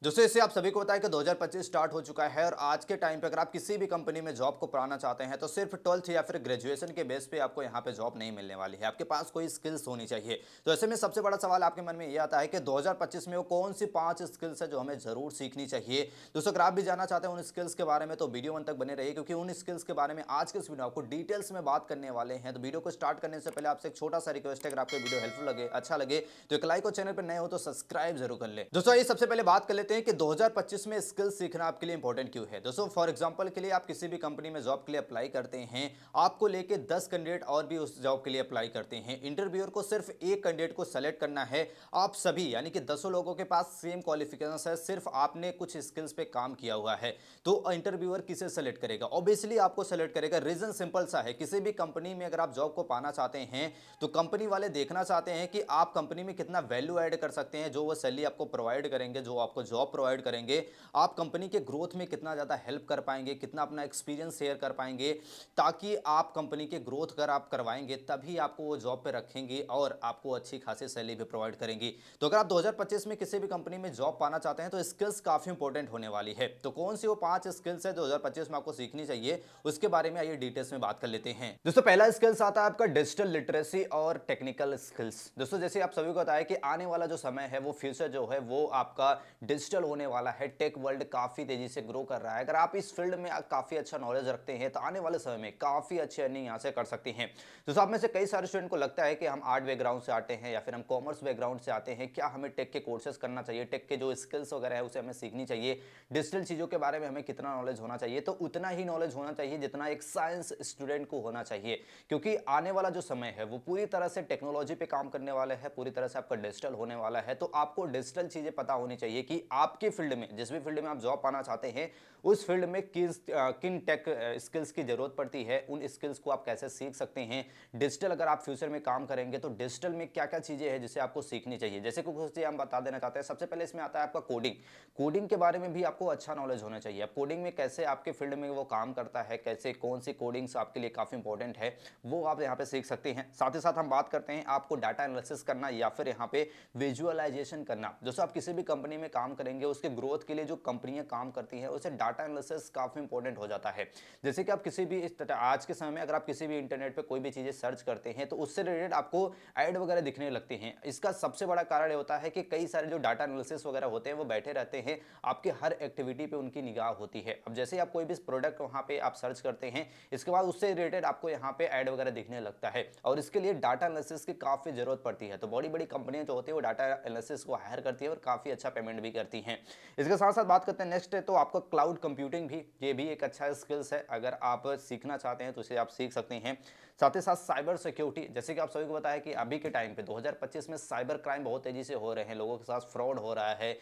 दोस्तों इससे आप सभी को पता है कि 2025 स्टार्ट हो चुका है और आज के टाइम पे अगर आप किसी भी कंपनी में जॉब को पाना चाहते हैं तो सिर्फ 12th या फिर ग्रेजुएशन के बेस पे आपको यहाँ पे जॉब नहीं मिलने वाली है। आपके पास कोई स्किल्स होनी चाहिए। तो ऐसे में सबसे बड़ा सवाल आपके मन में ये आता है कि 2025 में वो कौन सी 5 स्किल्स है जो हमें जरूर सीखनी चाहिए। दोस्तों अगर आप भी जानना चाहते हैं उन स्किल्स के बारे में तो वीडियो अंत तक बने रहिए, क्योंकि उन स्किल्स के बारे में आज के इस वीडियो आपको डिटेल्स में बात करने वाले हैं। तो वीडियो को स्टार्ट करने से पहले आपसे एक छोटा सा रिक्वेस्ट है, अगर आपको वीडियो हेल्पफुल लगे, अच्छा लगे तो एक लाइक और चैनल पर नए हो तो सब्सक्राइब जरूर कर ले। दोस्तों ये सबसे पहले बात कर लेते हैं कि 2025 में स्किल्स सीखना आपके लिए इंपॉर्टेंट क्यों है। दोस्तों फॉर एग्जांपल के लिए आप किसी भी कंपनी में जॉब के लिए अप्लाई करते हैं, आपको लेके 10 कैंडिडेट और भी उस जॉब के लिए अप्लाई करते हैं। इंटरव्यूअर को सिर्फ एक कैंडिडेट को सेलेक्ट करना है। आप सभी यानी कि 10 लोगों के पास सेम क्वालिफिकेशन है, सिर्फ आपने कुछ स्किल्स पे काम किया हुआ है। तो इंटरव्यूअर किसे सेलेक्ट करेगा? ऑब्वियसली आपको सेलेक्ट करेगा। रीजन सिंपल सा है, किसी भी कंपनी में अगर आप जॉब को पाना चाहते हैं तो कंपनी वाले देखना चाहते हैं कि आप कंपनी में कितना वैल्यू ऐड कर सकते हैं। जो वो सैलरी आपको प्रोवाइड करेंगे, जो आपको जॉब प्रोवाइड करेंगे, आप कंपनी के ग्रोथ में कितना ज़्यादा हेल्प कर पाएंगे, कितना अपना एक्सपीरियंस शेयर कर पाएंगे, ताकि आप कंपनी के ग्रोथ अगर आप करवाएंगे तभी आपको वो जॉब पे रखेंगे और आपको अच्छी खासी सैलरी भी प्रोवाइड करेंगी। तो अगर आप 2025 में किसी भी कंपनी में जॉब पाना चाहते हैं तो स्किल्स काफ़ी इंपॉर्टेंट होने वाली है। तो कौन सी वो 5 स्किल्स है 2025 में आपको सीखनी चाहिए, उसके बारे में आइए डिटेल्स में बात कर लेते हैं। दोस्तों पहला स्किल्स आता है आपका डिजिटल लिटरेसी और टेक्निकल स्किल्स। दोस्तों जैसे आप सभी को पता है कि आने वाला जो समय है, वो फ्यूचर जो है वो आपका डिजिटल होने वाला है। टेक वर्ल्ड काफी तेजी से ग्रो कर रहा है। अगर आप इस फील्ड में काफी अच्छा नॉलेज रखते हैं तो आने वाले समय में काफी अच्छी अर्निंग यहां से कर सकते हैं। तो आप में से कई सारे स्टूडेंट को लगता है कि हम आर्ट बैकग्राउंड से आते हैं या फिर हम कॉमर्स बैकग्राउंड से आते हैं, क्या हमें टेक के कोर्सेज करना चाहिए, टेक के जो स्किल्स वगैरह है उसे हमें सीखनी चाहिए, डिजिटल चीजों के बारे में हमें कितना नॉलेज होना चाहिए? तो उतना ही नॉलेज होना चाहिए जितना एक साइंस स्टूडेंट को होना चाहिए, क्योंकि आने वाला जो समय है वो पूरी तरह से टेक्नोलॉजी पे काम करने वाला है, पूरी तरह से आपका डिजिटल होने वाला है। तो आपको डिजिटल चीजें पता होनी चाहिए कि आपके फील्ड में, जिस भी फील्ड में आप जॉब पाना चाहते हैं, उस फील्ड में किन टेक स्किल्स की जरूरत पड़ती है, उन स्किल्स को आप कैसे सीख सकते हैं। डिजिटल अगर आप फ्यूचर में काम करेंगे तो डिजिटल में क्या क्या चीजें हैं जिसे आपको सीखनी चाहिए। जैसे कुछ चीजें हम बता देना चाहते हैं। सबसे पहले इसमें आता है आपका कोडिंग। कोडिंग के बारे में भी आपको अच्छा नॉलेज होना चाहिए। अब कोडिंग में कैसे आपके फील्ड में वो काम करता है, कैसे कौन सी कोडिंग्स आपके लिए काफी इंपॉर्टेंट है, वो आप यहाँ पे सीख सकते हैं। साथ ही साथ हम बात करते हैं आपको डाटा एनालिसिस करना या फिर यहाँ पे विजुअलाइजेशन करना। दोस्तों आप किसी भी कंपनी में काम करेंगे, उसके ग्रोथ के लिए जो कंपनियां काम करती हैं उसे डाटा एनालिसिस काफी इंपॉर्टेंट हो जाता है। जैसे कि आप किसी भी आज के समय में अगर आप किसी भी इंटरनेट पे कोई भी चीजें सर्च करते हैं तो उससे रिलेटेड आपको ऐड वगैरह दिखने लगते हैं। इसका सबसे बड़ा कारण ये होता है कि कई सारे जो डाटा एनालिसिस वगैरह होते हैं वो बैठे रहते हैं, आपके हर एक्टिविटी पे उनकी निगाह होती है। अब जैसे आप कोई भी प्रोडक्ट वहां पे आप सर्च करते हैं, इसके बाद उससे रिलेटेड आपको यहाँ पे ऐड वगैरह दिखने लगता है और इसके लिए डाटा एनालिसिस की काफी जरूरत पड़ती है। तो बड़ी बड़ी कंपनियां जो होती है वो डाटा एनालिसिस को हायर करती है और काफी अच्छा पेमेंट भी करती हैं। इसके साथ साथ बात करते हैं नेक्स्ट है तो आपका क्लाउड कंप्यूटिंग भी, ये भी एक अच्छा स्किल्स है। अगर आप सीखना चाहते हैं तो इसे आप सीख सकते हैं। साथ ही साथ साइबर सिक्योरिटी, जैसे कि आप सभी को पता है कि अभी के टाइम पे 2025 में साइबर क्राइम बहुत तेजी से हो रहे हैं, लोगों के साथ फ्रॉड हो रहा है।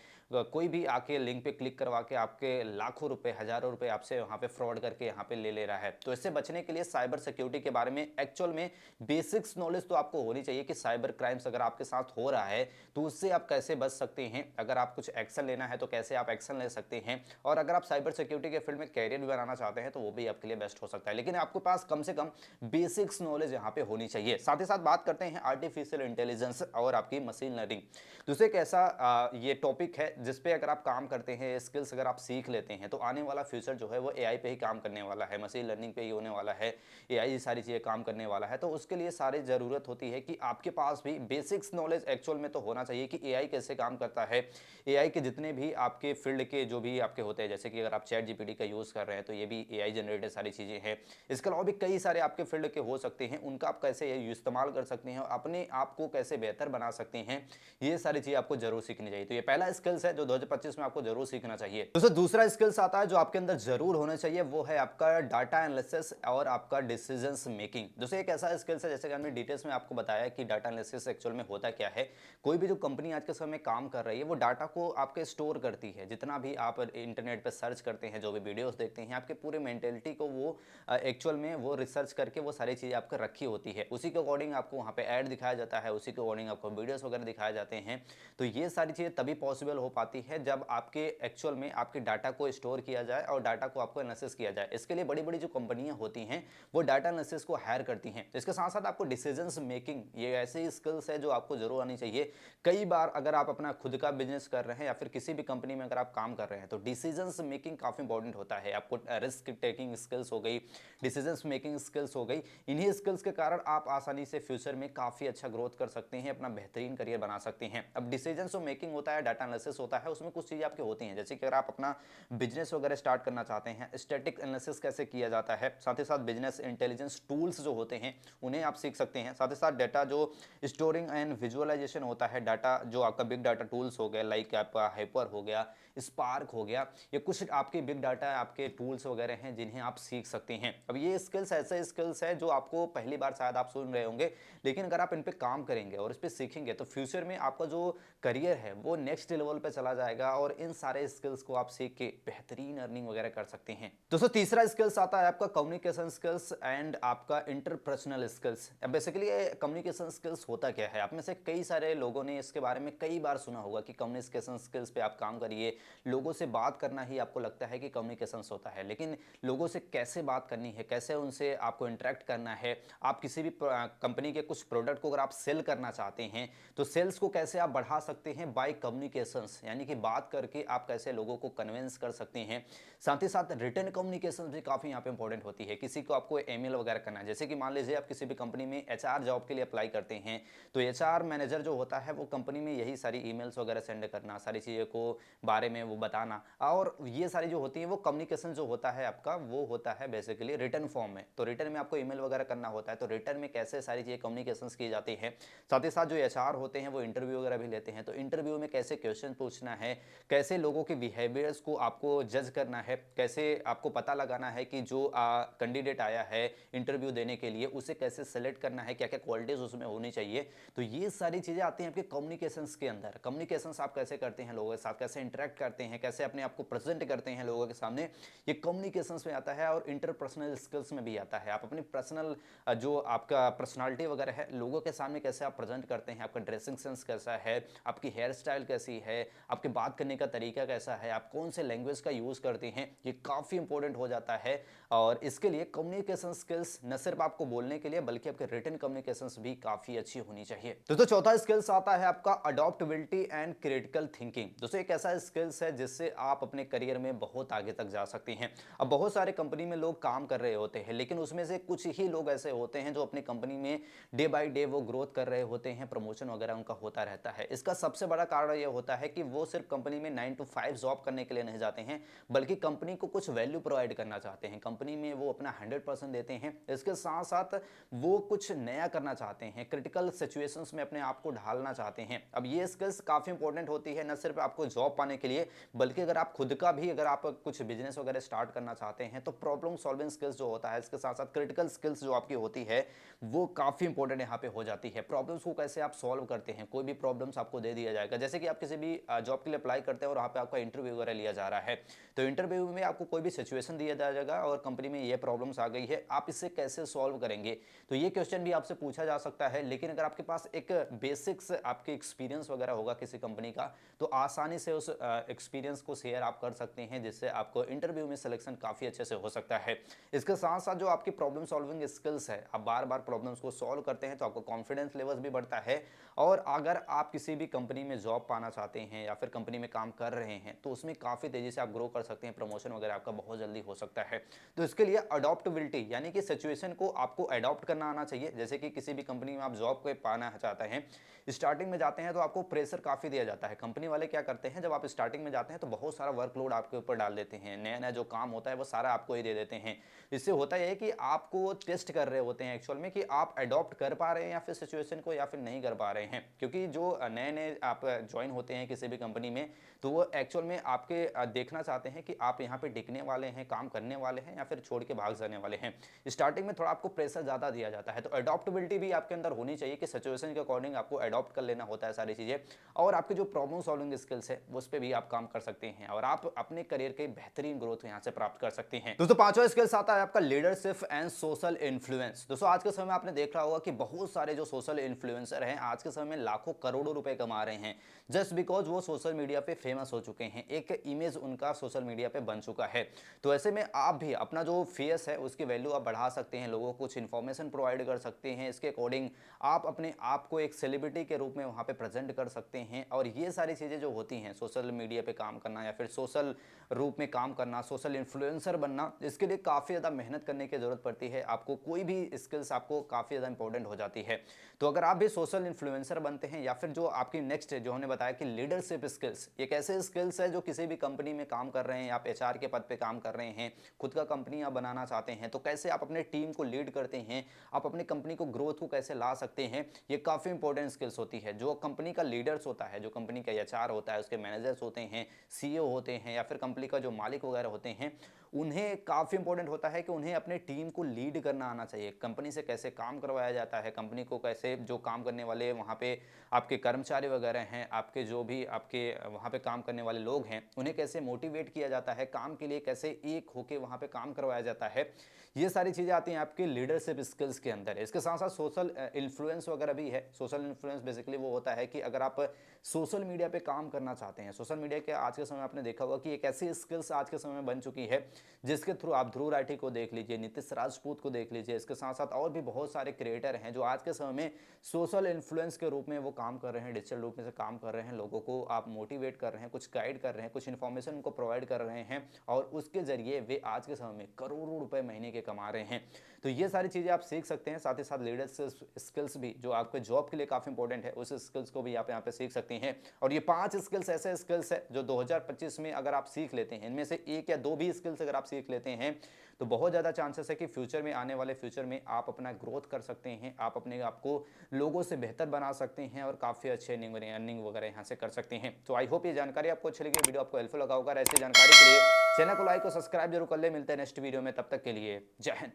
कोई भी आके लिंक पे क्लिक करवा के आपके लाखों रुपए, हजारों रुपए आपसे वहां पे फ्रॉड करके यहाँ पे ले रहा है। तो इससे बचने के लिए साइबर सिक्योरिटी के बारे में एक्चुअल में बेसिक्स नॉलेज तो आपको होनी चाहिए कि साइबर क्राइम्स अगर आपके साथ हो रहा है तो उससे आप कैसे बच सकते हैं, अगर आप कुछ एक्शन लेना है तो कैसे आप एक्शन ले सकते हैं, और अगर आप साइबर सिक्योरिटी के फील्ड में कैरियर भी बनाना चाहते हैं तो वो भी आपके लिए बेस्ट हो सकता है। लेकिन आपके पास कम से कम बेसिक्स नॉलेज यहाँ पे होनी चाहिए। साथ ही साथ बात करते हैं आर्टिफिशियल इंटेलिजेंस और आपकी मशीन लर्निंग। दूसरे एक ऐसा ये टॉपिक है जिसपे अगर आप काम करते हैं, स्किल्स अगर आप सीख लेते हैं तो आने वाला फ्यूचर जो है वो एआई पे ही काम करने वाला है, मशीन लर्निंग पे ही होने वाला है, एआई सारी चीजें काम करने वाला है। तो उसके लिए सारी जरूरत होती है कि आपके पास भी बेसिक्स नॉलेज एक्चुअल में तो होना चाहिए कि एआई कैसे काम करता है। एआई के जितने भी आपके फील्ड के जो भी आपके होते हैं, जैसे कि अगर आप चैट जीपीटी का यूज कर रहे हैं तो ये भी एआई जनरेटेड सारी चीजें हैं। इसके अलावा भी कई सारे आपके फील्ड के हो सकते हैं, उनका आप कैसे इस्तेमाल कर सकते हैं और अपने आप को कैसे बेहतर बना सकते हैं, ये सारी चीजें आपको जरूर सीखनी चाहिए। तो ये पहला स्किल्स है जो 2025 में आपको जरूर सीखना चाहिए। दोस्तों दूसरा स्किल्स आता है जो आपके अंदर जरूर होना चाहिए, वो है आपका डाटा एनालिसिस और आपका डिसीजंस मेकिंग। दोस्तों एक ऐसा स्किल्स है, जैसे कि हमने डिटेल्स में आपको बताया कि डाटा एनालिसिस एक्चुअल में होता क्या है। कोई भी जो कंपनी आज के समय में काम कर रही है वो डाटा को आपके स्टोर करती है। जितना भी आप इंटरनेट पर सर्च करते हैं, जो भी वीडियोस देखते हैं, आपके पूरे मेंटेलिटी को वो एक्चुअल में वो रिसर्च करके वो सारी चीज़ें आपको रखी होती है। उसी के अकॉर्डिंग आपको वहाँ पे ऐड दिखाया जाता है, उसी के अकॉर्डिंग आपको वीडियोस वगैरह दिखाए जाते हैं। तो ये सारी चीज़ें तभी पॉसिबल हो पाती है जब आपके एक्चुअल में आपके डाटा को स्टोर किया जाए और डाटा को आपको एनालिसिस किया जाए। इसके लिए बड़ी बड़ी जो कंपनियां होती हैं वो डाटा एनालिसिस को हायर करती हैं। तो इसके साथ साथ आपको डिसीजंस मेकिंग, ये ऐसी स्किल्स है जो आपको जरूर आनी चाहिए। कई बार अगर आप अपना खुद का बिजनेस कर रहे हैं या फिर किसी भी कंपनी में अगर आप काम कर रहे हैं तो डिसीजंस मेकिंग काफ़ी इंपॉर्टेंट होता है। आपको रिस्क टेकिंग स्किल्स हो गई, डिसीजंस मेकिंग स्किल्स हो गई। इन्हीं स्किल्स के कारण आप आसानी से फ्यूचर में काफ़ी अच्छा ग्रोथ कर सकते हैं, अपना बेहतरीन करियर बना सकते हैं। अब डिसीजंस मेकिंग होता है, डाटा एनालिसिस होता है, उसमें कुछ चीज़ें आपकी होती हैं। जैसे कि अगर आप अपना बिजनेस वगैरह स्टार्ट करना चाहते हैं, स्टैटिक एनालिसिस कैसे किया जाता है, साथ ही साथ बिजनेस इंटेलिजेंस टूल्स जो होते हैं उन्हें आप सीख सकते हैं। साथ ही साथ डाटा जो स्टोरिंग एंड विजुअलाइजेशन होता है, डाटा जो आपका बिग डाटा टूल्स हो गए, लाइक आपका हाइपर हो गया, स्पार्क हो गया, ये कुछ आपके बिग डाटा आपके टूल्स वगैरह हैं जिन्हें आप सीख सकते हैं। अब ये स्किल्स ऐसे स्किल्स है जो आपको पहली बार शायद आप सुन रहे होंगे, लेकिन अगर आप इन पे काम करेंगे और इस पे सीखेंगे तो फ्यूचर में आपका जो करियर है वो नेक्स्ट लेवल पे चला जाएगा और इन सारे स्किल्स को आप सीख के बेहतरीन अर्निंग वगैरह कर सकते हैं। दोस्तों तीसरा स्किल्स आता है आपका कम्युनिकेशन स्किल्स एंड आपका इंटरपर्सनल स्किल्स। अब बेसिकली ये कम्युनिकेशन स्किल्स होता क्या है, आप में से कई सारे लोगों ने इसके बारे में कई बार सुना होगा कि कम्युनिकेशन स्किल्स पे आप काम करिए। लोगों से बात करना ही आपको लगता है कि कम्युनिकेशन होता है, लेकिन लोगों से कैसे बात करनी है, कैसे उनसे आपको इंटरेक्ट करना है। आप किसी भी कंपनी के कुछ प्रोडक्ट को अगर आप सेल करना चाहते हैं तो सेल्स को कैसे आप बढ़ा सकते हैं बाय कम्युनिकेशंस, यानी कि बात करके आप कैसे लोगों को कन्विंस कर सकते हैं। साथ ही साथ रिटर्न कम्युनिकेशन भी काफ़ी यहाँ पे इंपॉर्टेंट होती है। किसी को आपको ईमेल वगैरह करना है, जैसे कि मान लीजिए आप किसी भी कंपनी में एचआर जॉब के लिए अप्लाई करते हैं तो एचआर मैनेजर जो होता है वो कंपनी में यही सारी ईमेल्स वगैरह सेंड करना, सारी चीज़ों को बारे में वो बताना, और ये सारी जो होती है वो कम्युनिकेशन जो होता है आपका वो होता है बेसिकली रिटर्न फॉर्म में। तो रिटर्न में आपको ईमेल वगैरह करना होता है, तो रिटर्न में कैसे सारी चीज़ें कम्युनिकेशन की जाती है। साथ ही साथ जो एचआर होते हैं वो इंटरव्यू वगैरह भी लेते हैं, तो इंटरव्यू में कैसे क्वेश्चन पूछना है, कैसे लोगों के बिहेवियर्स को आपको जज करना है, कैसे आपको पता लगाना है कि जो कैंडिडेट आया है इंटरव्यू देने के लिए उसे कैसे सेलेक्ट करना है, क्या क्या क्वालिटीज उसमें होनी चाहिए। तो ये सारी चीज़ें आती हैं आपके कम्युनिकेशन के अंदर। कम्युनिकेशन आप कैसे करते हैं लोगों के साथ, कैसे इंटरेक्ट करते हैं, कैसे अपने आप को प्रेजेंट करते हैं लोगों के सामने, ये कम्युनिकेशन में आता है। और इंटरपर्सनल स्किल्स में भी आता है, आप अपनी पर्सनल जो आपका पर्सनालिटी वगैरह है लोगों के सामने कैसे आप प्रेजेंट करते हैं, आपका ड्रेसिंग सेंस कैसा है, आपकी हेयर स्टाइल कैसी है, आपके बात करने का तरीका कैसा है, आप कौन से लैंग्वेज का यूज़ करते हैं, ये काफ़ी इंपॉर्टेंट हो जाता है। और इसके लिए कम्युनिकेशन स्किल्स न सिर्फ आपको बोलने के लिए बल्कि आपके रिटन कम्युनिकेशन भी काफ़ी अच्छी होनी चाहिए। तो चौथा स्किल्स आता है आपका अडॉप्टेबिलिटी एंड क्रिटिकल थिंकिंग। दोस्तों एक ऐसा स्किल्स है जिससे आप अपने करियर में बहुत आगे तक जा सकते हैं। अब बहुत सारे कंपनी में लोग काम कर रहे होते हैं, लेकिन उसमें से कुछ ही लोग ऐसे होते हैं जो अपनी कंपनी में डे बाय डे वो ग्रोथ कर रहे होते हैं, प्रमोशन वगैरह उनका होता रहता है। इसका सबसे बड़ा कारण यह होता है कि वो सिर्फ कंपनी में 9 to 5 जॉब करने के लिए नहीं जाते हैं, बल्कि कंपनी को कुछ वैल्यू प्रोवाइड करना चाहते हैं, कंपनी में वो अपना 100% देते हैं। इसके साथ साथ वो कुछ नया करना चाहते हैं, क्रिटिकल सिचुएशंस में अपने आप को ढालना चाहते हैं। अब ये स्किल्स काफ़ी इंपॉर्टेंट होती है न सिर्फ आपको जॉब पाने के लिए, बल्कि अगर आप खुद का भी अगर आप कुछ बिजनेस वगैरह स्टार्ट करना चाहते हैं तो प्रॉब्लम सॉल्विंग स्किल्स जो होता है, इसके साथ साथ क्रिटिकल स्किल्स जो आपकी होती है वो काफ़ी इंपॉर्टेंट यहाँ पे हो जाती है। प्रॉब्लम्स को कैसे आप सॉल्व करते हैं, कोई भी प्रॉब्लम्स आपको दे दिया जाएगा, जैसे कि आप किसी भी जॉब के लिए अप्लाई करते हैं और वहाँ पे आपका इंटरव्यू वगैरह लिया जा रहा है, तो इंटरव्यू में आपको कोई भी सिचुएशन दिया जाएगा और कंपनी में ये प्रॉब्लम्स आ गई है, आप इसे कैसे सॉल्व करेंगे। तो ये क्वेश्चन भी आपसे पूछा जा सकता है, लेकिन अगर आपके पास एक बेसिक्स आपके एक्सपीरियंस वगैरह होगा किसी कंपनी का तो आसानी से उस एक्सपीरियंस को शेयर आप कर सकते हैं, जिससे आपको इंटरव्यू में सिलेक्शन काफ़ी अच्छे से हो सकता है। इसके साथ साथ जो आपकी प्रॉब्लम सॉल्विंग स्किल्स है, आप बार बार प्रॉब्लम्स को सॉल्व करते हैं तो आपको कॉन्फिडेंस लेवल्स भी बढ़ता है। और अगर आप किसी भी कंपनी में जॉब पाना चाहते हैं या फिर कंपनी में काम कर रहे हैं तो उसमें काफ़ी तेज़ी से आप ग्रो कर सकते हैं, प्रमोशन वगैरह आपका बहुत जल्दी हो सकता है। तो इसके लिए अडॉप्टेबिलिटी यानी कि सिचुएशन को आपको अडॉप्ट करना आना चाहिए। जैसे कि किसी भी कंपनी में आप जॉब को पाना चाहते हैं, स्टार्टिंग में जाते हैं तो आपको प्रेशर काफ़ी दिया जाता है। कंपनी वाले क्या करते हैं, जब आप स्टार्टिंग में जाते हैं तो बहुत सारा वर्कलोड आपके ऊपर डाल देते हैं, नया नया जो काम होता है वो सारा आपको ही दे देते हैं। इससे होता यह है कि आपको टेस्ट कर रहे होते हैं एक्चुअल में कि आप अडॉप्ट कर पा रहे हैं या फिर सिचुएशन को या फिर नहीं कर पा रहे हैं। क्योंकि जो नए नए आप ज्वाइन होते हैं किसी भी कंपनी में तो वो एक्चुअल में आपके देखना चाहते हैं कि आप यहाँ पे टिकने वाले हैं, काम करने वाले हैं या फिर छोड़ के भाग जाने वाले हैं। स्टार्टिंग में थोड़ा आपको प्रेशर ज़्यादा दिया जाता है, तो अडॉप्टेबिलिटी भी आपके अंदर होनी चाहिए कि सिचुएशन के अकॉर्डिंग आपको अडॉप्ट कर लेना होता है सारी चीज़ें। और आपके जो प्रॉब्लम सॉल्विंग स्किल्स है उस पर भी आप काम कर सकते हैं और आप अपने करियर के बेहतरीन ग्रोथ यहाँ से प्राप्त कर सकते हैं। दोस्तों पांचवा स्किल्स आता है आपका लीडरशिप एंड सोशल इन्फ्लुएंस। दोस्तों आज के समय में आपने देख रहा होगा कि बहुत सारे जो सोशल इन्फ्लुएंसर हैं आज के समय में लाखों करोड़ों रुपए कमा रहे हैं, जस्ट बिकॉज वो सोशल मीडिया पे फेमस हो चुके हैं, एक इमेज उनका सोशल मीडिया पे बन चुका है। तो ऐसे में आप भी अपना जो फेस है उसकी वैल्यू आप बढ़ा सकते हैं, लोगों को कुछ इन्फॉर्मेशन प्रोवाइड कर सकते हैं, इसके अकॉर्डिंग आप अपने आप को एक सेलिब्रिटी के रूप में वहाँ पे प्रेजेंट कर सकते हैं। और ये सारी चीज़ें जो होती हैं, सोशल मीडिया पे काम करना या फिर सोशल रूप में काम करना, सोशल इन्फ्लुएंसर बनना, इसके लिए काफ़ी ज़्यादा मेहनत करने की ज़रूरत पड़ती है। आपको कोई भी स्किल्स आपको काफ़ी ज़्यादा इंपॉर्टेंट हो जाती है। तो अगर आप भी सोशल इन्फ्लुएंसर बनते हैं या फिर जो आपकी नेक्स्ट जो हमने बताया कि लीडरशिप स्किल्स, एक ऐसे स्किल्स है जो किसी भी कंपनी में काम कर रहे हैं, आप एचआर के पद पे काम कर रहे हैं, खुद का कंपनी आप बनाना चाहते हैं, तो कैसे आप अपने टीम को लीड करते हैं, आप अपनी कंपनी को ग्रोथ को कैसे ला सकते हैं, ये काफ़ी इंपॉर्टेंट स्किल्स होती है। जो कंपनी का लीडर्स होता है, जो कंपनी का एचआर होता है, उसके मैनेजर्स होते हैं, सीईओ होते हैं या फिर कंपनी का जो मालिक वगैरह होते हैं, उन्हें काफ़ी इंपॉर्टेंट होता है कि उन्हें अपने टीम को लीड करना आना चाहिए। कंपनी से कैसे काम करवाया जाता है, कंपनी को कैसे जो काम करने वाले वहाँ पे आपके कर्मचारी वगैरह हैं, आपके जो भी आपके वहाँ पे काम करने वाले लोग हैं, उन्हें कैसे मोटिवेट किया जाता है, काम के लिए कैसे एक होके वहाँ पे काम करवाया जाता है, ये सारी चीज़ें आती हैं आपके लीडरशिप स्किल्स के अंदर। इसके साथ साथ सोशल इन्फ्लुएंस वगैरह भी है। सोशल इन्फ्लुएंस बेसिकली वो होता है कि अगर आप सोशल मीडिया पे काम करना चाहते हैं, सोशल मीडिया के आज के समय में आपने देखा होगा कि एक ऐसी स्किल्स आज के समय में बन चुकी है जिसके थ्रू आप ध्रुव राठी को देख लीजिए, नीतीश राजपूत को देख लीजिए, इसके साथ साथ और भी बहुत सारे क्रिएटर हैं जो आज के समय में सोशल इन्फ्लुएंस के रूप में वो काम कर रहे हैं, डिजिटल रूप में से काम कर रहे हैं, लोगों को आप मोटिवेट कर रहे हैं, कुछ गाइड कर रहे हैं, कुछ इन्फॉर्मेशन उनको प्रोवाइड कर रहे हैं और उसके जरिए वे आज के समय में करोड़ों रुपए महीने के कमा रहे हैं। तो ये सारी चीज़ें आप सीख सकते हैं। साथ ही साथ लीडरशिप स्किल्स भी जो आपके जॉब के लिए काफ़ी इंपॉर्टेंट है, उस स्किल्स को भी आप यहाँ पे सीख सकते हैं। और ये 5 स्किल्स ऐसे स्किल्स है जो 2025 में अगर आप सीख लेते हैं, इनमें से 1 या 2 भी स्किल्स अगर आप सीख लेते हैं तो बहुत ज़्यादा चांसेस है कि फ्यूचर में, आने वाले फ्यूचर में आप अपना ग्रोथ कर सकते हैं, आप अपने आप को लोगों से बेहतर बना सकते हैं और काफ़ी अच्छे अर्निंग वगैरह यहाँ से कर सकते हैं। तो आई होप ये जानकारी आपको अच्छी लगी, वीडियो आपको हेल्पफुल लगा होगा। ऐसी जानकारी के लिए चैनल को लाइक और सब्सक्राइब जरूर कर ले। मिलते हैं नेक्स्ट वीडियो में, तब तक के लिए जय हिंद।